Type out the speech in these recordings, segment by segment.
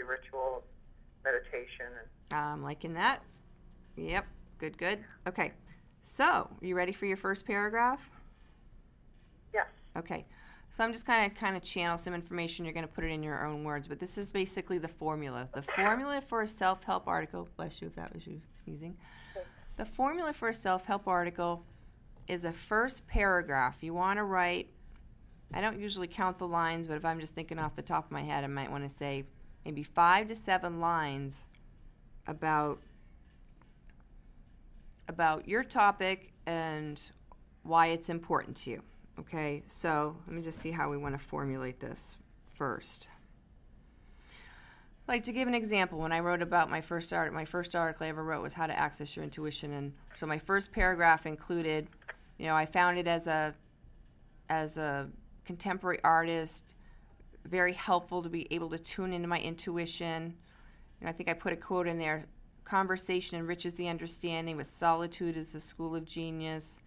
daily ritual, meditation. I'm liking that. Yep. Good, good. Okay. So, you ready for your first paragraph? Yes. Okay. So I'm just kind of channel some information. You're going to put it in your own words, but this is basically the formula. The formula for a self-help article, bless you if that was you sneezing. The formula for a self-help article is a first paragraph. You want to write, I don't usually count the lines, but if I'm just thinking off the top of my head, I might want to say maybe 5 to 7 lines about your topic and why it's important to you. Okay, so let me just see how we want to formulate this first. Like, to give an example, when I wrote about my first article I ever wrote was how to access your intuition, and so my first paragraph included, I found it as a contemporary artist very helpful to be able to tune into my intuition. And I think I put a quote in there: "Conversation enriches the understanding, but solitude is the school of genius."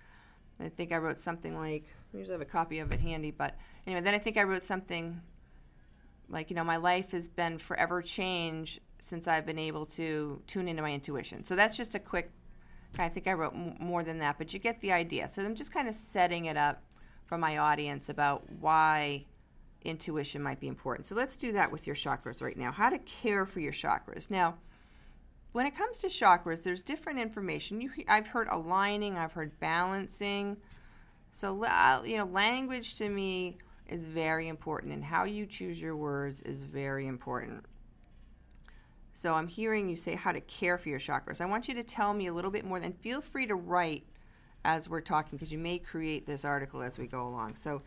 I think I wrote something like, I usually have a copy of it handy, but anyway, then I think I wrote something like, my life has been forever changed since I've been able to tune into my intuition. So that's just a quick, I think I wrote more than that, but you get the idea. So I'm just kind of setting it up for my audience about why intuition might be important. So let's do that with your chakras right now. How to care for your chakras. Now, when it comes to chakras, there's different information. I've heard aligning, I've heard balancing. So, language to me is very important, and how you choose your words is very important. So I'm hearing you say how to care for your chakras. I want you to tell me a little bit more, then feel free to write as we're talking, because you may create this article as we go along. So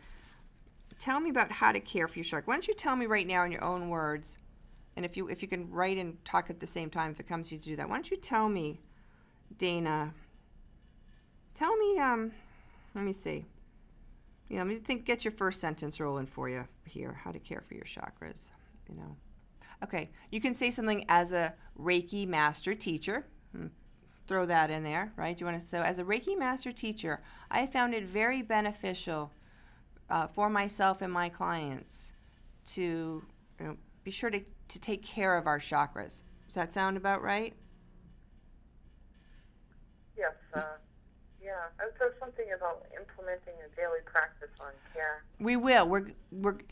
tell me about how to care for your chakras. Why don't you tell me right now in your own words, and if you can write and talk at the same time, if it comes to you to do that, why don't you tell me, Dana, let me see. Let me get your first sentence rolling for you here. How to care for your chakras, Okay, you can say something as a Reiki master teacher. Throw that in there, right? So as a Reiki master teacher, I found it very beneficial for myself and my clients to be sure to take care of our chakras. Does that sound about right? Yes. Yeah. I said something about implementing a daily practice on care. We will.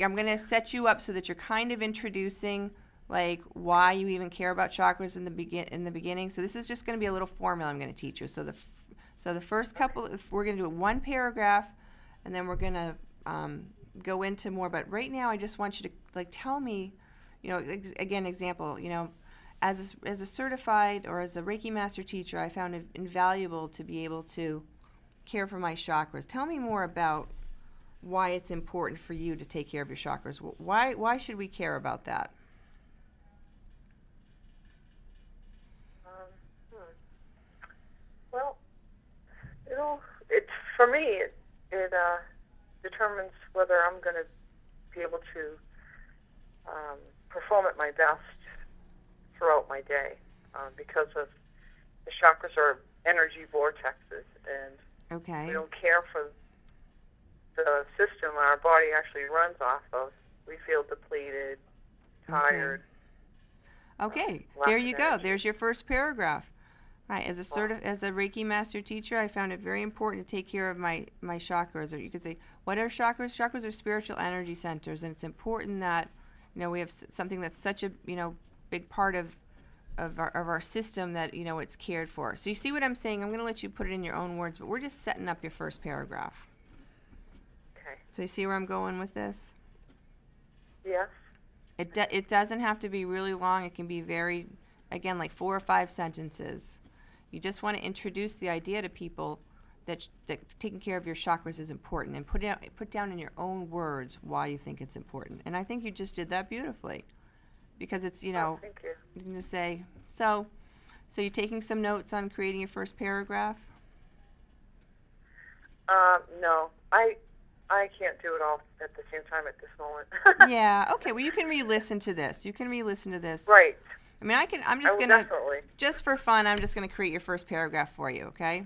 I'm going to set you up so that you're kind of introducing like why you even care about chakras in the beginning. So this is just going to be a little formula I'm going to teach you. So the first couple, we're going to do one paragraph, and then we're going to go into more. But right now, I just want you to tell me, again, example, as a certified or as a Reiki master teacher, I found it invaluable to be able to care for my chakras. Tell me more about why it's important for you to take care of your chakras. Why should we care about that? Well, it's for me. It determines whether I'm going to be able to perform at my best throughout my day, because of the chakras are energy vortexes, and we don't care for the system our body actually runs off of. We feel depleted, tired. Okay, there you go. There's your first paragraph. Right. As a Reiki master teacher, I found it very important to take care of my chakras. Or you could say, what are chakras? Chakras are spiritual energy centers, and it's important that we have something that's such a big part of our system that it's cared for. So you see what I'm saying? I'm going to let you put it in your own words, but we're just setting up your first paragraph. Okay. So you see where I'm going with this? Yes. It doesn't have to be really long. It can be very, again, like 4 or 5 sentences. You just want to introduce the idea to people that taking care of your chakras is important, and put down in your own words why you think it's important. And I think you just did that beautifully, because it's thank you. You can just say, so you're taking some notes on creating your first paragraph? No, I can't do it all at the same time at this moment. Yeah. Okay. Well, you can re-listen to this. Right. I mean, I'm just going to, just for fun, I'm just going to create your first paragraph for you, okay?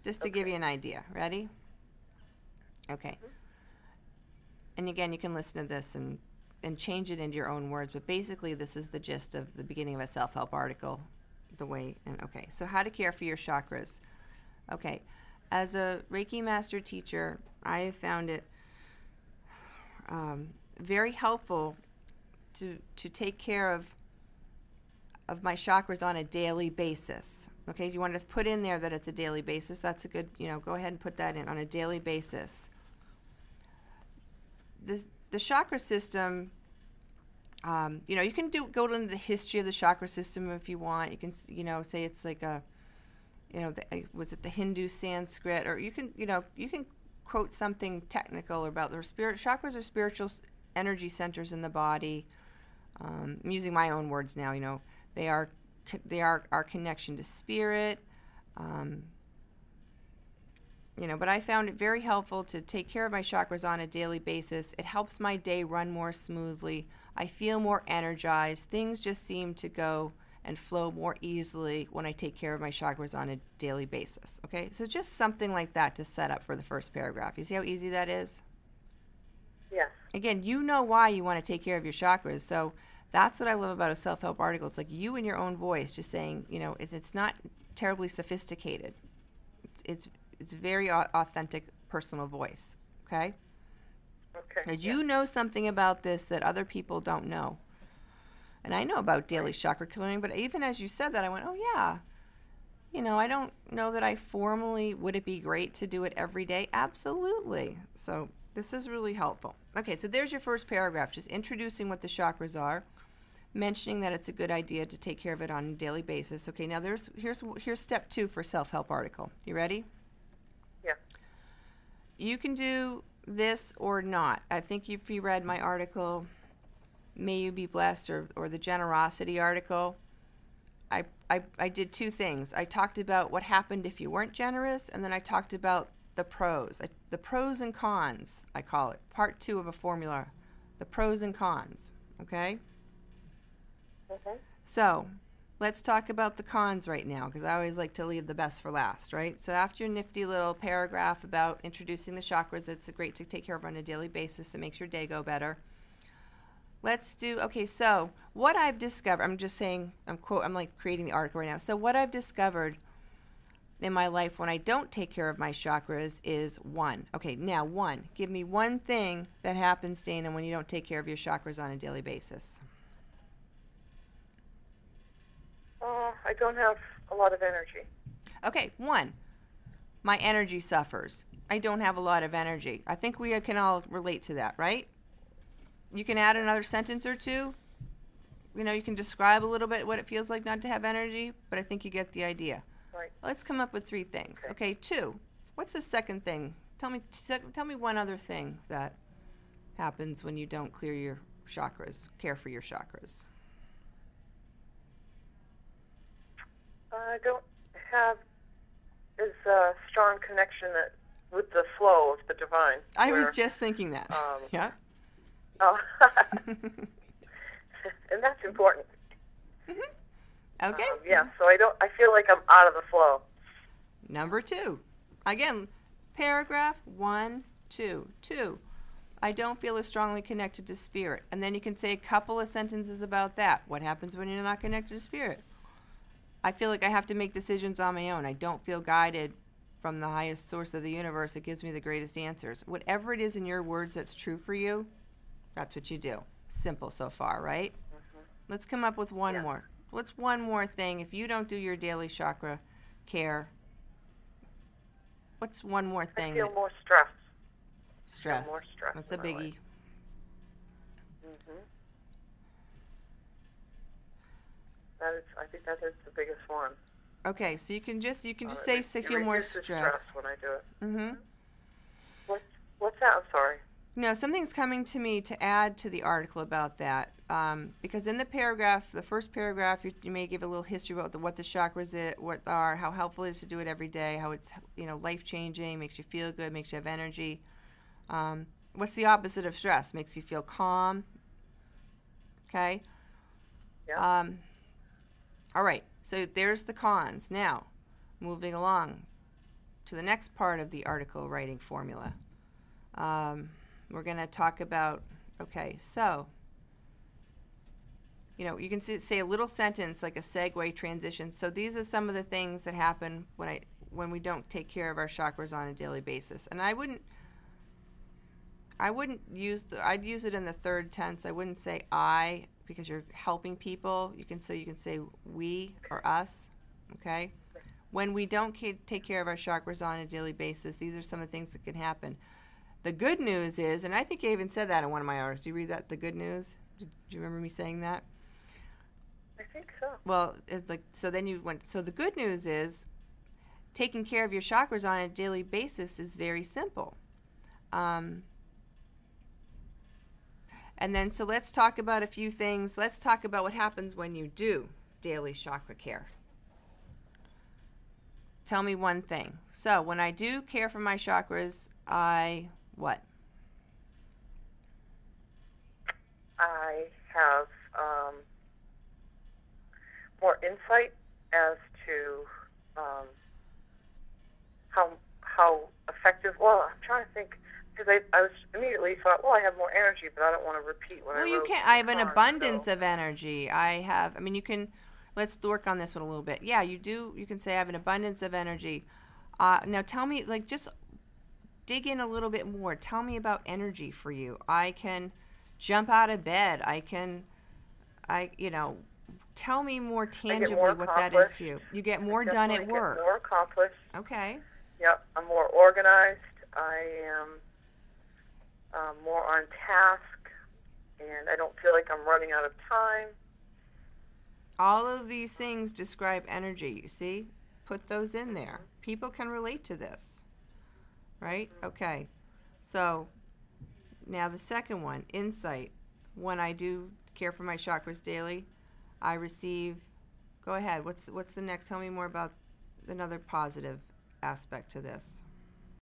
Just to give you an idea. Ready? Okay. And again, you can listen to this, and and change it into your own words. But basically, this is the gist of the beginning of a self-help article. Okay, so how to care for your chakras. Okay, as a Reiki master teacher, I have found it very helpful to take care of my chakras on a daily basis. Okay, you want to put in there that it's a daily basis. That's a good, go ahead and put that in on a daily basis. The chakra system, you can go into the history of the chakra system if you want. You can, say it's like was it the Hindu Sanskrit, or you can quote something technical about the chakras are spiritual energy centers in the body. I'm using my own words now. They are our connection to spirit. But I found it very helpful to take care of my chakras on a daily basis. It helps my day run more smoothly. I feel more energized. Things just seem to go and flow more easily when I take care of my chakras on a daily basis. Okay, so just something like that to set up for the first paragraph. You see how easy that is? Yes. Again, you know why you want to take care of your chakras. So that's what I love about a self-help article. It's like you in your own voice, just saying, it's not terribly sophisticated. It's very authentic, personal voice. Okay? Okay. Because you know something about this that other people don't know. And I know about daily chakra clearing, but even as you said that, I went, oh, yeah. I don't know that I formally, would it be great to do it every day? Absolutely. So this is really helpful. Okay, so there's your first paragraph, just introducing what the chakras are, mentioning that it's a good idea to take care of it on a daily basis. Okay, now here's step 2 for self-help article. You ready? Yeah. You can do this or not. I think if you read my article, May You Be Blessed, or the generosity article, I did 2 things. I talked about what happened if you weren't generous, and then I talked about the pros. The pros and cons, I call it. Part 2 of a formula. The pros and cons. Okay? Okay. So, let's talk about the cons right now, because I always like to leave the best for last, right? So after your nifty little paragraph about introducing the chakras, it's great to take care of on a daily basis. It makes your day go better. Let's do, okay, so what I've discovered, I'm just saying, I'm like creating the article right now. So what I've discovered in my life when I don't take care of my chakras is 1. Okay, now 1. Give me one thing that happens, Dana, when you don't take care of your chakras on a daily basis. I don't have a lot of energy. Okay, 1. My energy suffers. I don't have a lot of energy. I think we can all relate to that, right? You can add another sentence or 2. You can describe a little bit what it feels like not to have energy, but I think you get the idea. Right. Let's come up with 3 things. Okay, 2. What's the second thing? Tell me one other thing that happens when you don't clear your chakras, care for your chakras. I don't have as strong connection with the flow of the divine. I was just thinking that. Yeah. Oh. And that's important. Mm-hmm. Okay. Yeah, so I feel like I'm out of the flow. Number 2. Again, paragraph 1, 2. 2. I don't feel as strongly connected to spirit. And then you can say a couple of sentences about that. What happens when you're not connected to spirit? I feel like I have to make decisions on my own. I don't feel guided from the highest source of the universe that gives me the greatest answers. Whatever it is in your words that's true for you, that's what you do. Simple so far, right? Mm-hmm. Let's come up with one more. What's one more thing? If you don't do your daily chakra care, what's one more thing? I feel more stress. Stress. I feel more stress. That's a biggie. Mm-hmm. I think that is the biggest one. Okay, so you can just say feel more stress when I do it. Mm-hmm. What's that? I'm sorry. No, something's coming to me to add to the article about that. Because in the paragraph, the first paragraph, you may give a little history about what the chakras are, how helpful it is to do it every day, how it's life-changing, makes you feel good, makes you have energy. What's the opposite of stress? Makes you feel calm. Okay? Yeah. All right, so there's the cons. Now, moving along to the next part of the article writing formula. We're going to talk about, okay, so you know, you can say a little sentence like a segue transition. So these are some of the things that happen when we don't take care of our chakras on a daily basis. And I'd use it in the third tense. I wouldn't say I, because you're helping people. You can say we or us, okay? When we don't take care of our chakras on a daily basis, these are some of the things that can happen. The good news is, and I think I even said that in one of my articles. Did you read that, the good news? Do you remember me saying that? I think so. Well, it's like, so then you went, so the good news is taking care of your chakras on a daily basis is very simple. And then, so let's talk about a few things. Let's talk about what happens when you do daily chakra care. Tell me one thing. So when I do care for my chakras, what? I have more insight as to how effective. Well, I'm trying to think, because I was immediately thought, well, I have more energy, but I don't want to repeat what I wrote. Well, you can't. I have an abundance of energy. You can. Let's work on this one a little bit. Yeah, you do. You can say I have an abundance of energy. Now tell me, like, just dig in a little bit more. Tell me about energy for you. I can jump out of bed. Tell me more tangibly what that is to you. You get more done at work. More accomplished. Okay. Yep, I'm more organized. I am more on task, and I don't feel like I'm running out of time. All of these things describe energy, you see? Put those in there. People can relate to this, right? Okay. So now the second one, insight. When I do care for my chakras daily, I receive, go ahead, what's the next? Tell me more about another positive aspect to this.